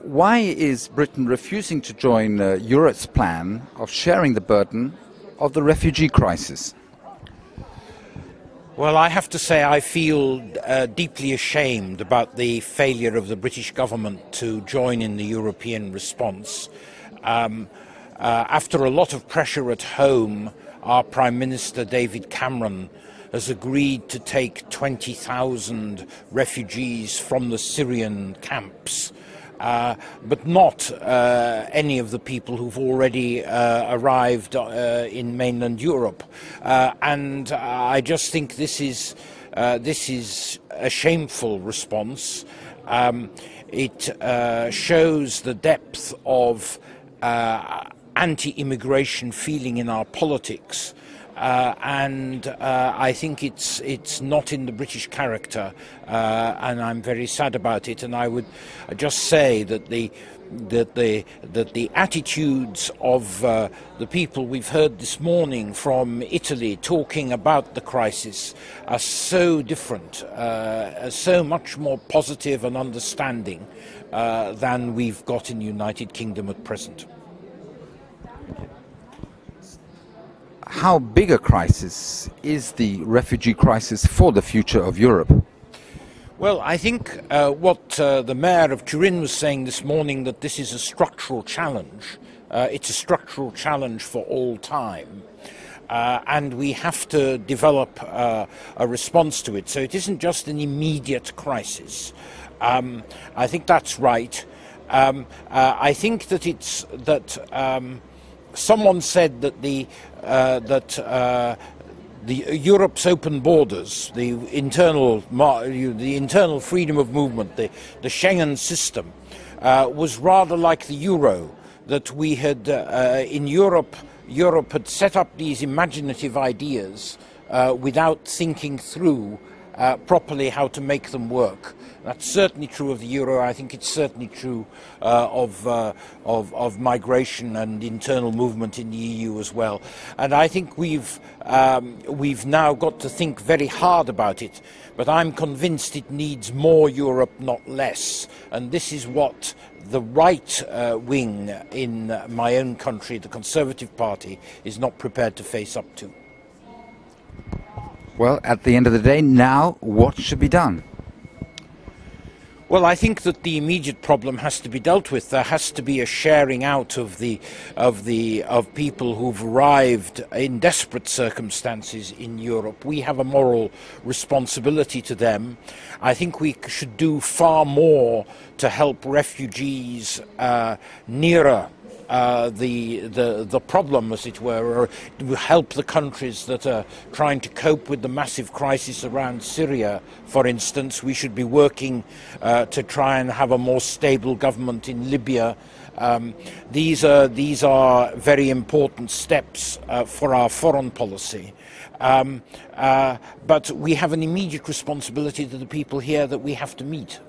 Why is Britain refusing to join Europe's plan of sharing the burden of the refugee crisis? Well, I have to say I feel deeply ashamed about the failure of the British government to join in the European response. After a lot of pressure at home, our Prime Minister David Cameron has agreed to take 20,000 refugees from the Syrian camps. But not any of the people who've already arrived in mainland Europe. And I just think this is a shameful response. It shows the depth of anti-immigration feeling in our politics. And I think it's not in the British character, and I'm very sad about it. And I would just say that the attitudes of the people we've heard this morning from Italy talking about the crisis are so different, so much more positive and understanding than we've got in the United Kingdom at present. How big a crisis is the refugee crisis for the future of Europe? Well, I think what the mayor of Turin was saying this morning, that this is a structural challenge. It's a structural challenge for all time. And we have to develop a response to it. So it isn't just an immediate crisis. I think that's right. I think that someone said that Europe's open borders, the internal freedom of movement, the Schengen system, was rather like the euro. That we had in Europe had set up these imaginative ideas without thinking through properly how to make them work. That's certainly true of the euro. I think it's certainly true of migration and internal movement in the EU as well. And I think we've now got to think very hard about it. But I'm convinced it needs more Europe, not less. And this is what the right wing in my own country, the Conservative Party, is not prepared to face up to. Well, at the end of the day, now what should be done? Well, I think that the immediate problem has to be dealt with. There has to be a sharing out of people who've arrived in desperate circumstances in Europe. We have a moral responsibility to them. I think we should do far more to help refugees nearer the problem, as it were, or to help the countries that are trying to cope with the massive crisis around Syria, for instance. We should be working to try and have a more stable government in Libya. These are very important steps for our foreign policy. But we have an immediate responsibility to the people here that we have to meet.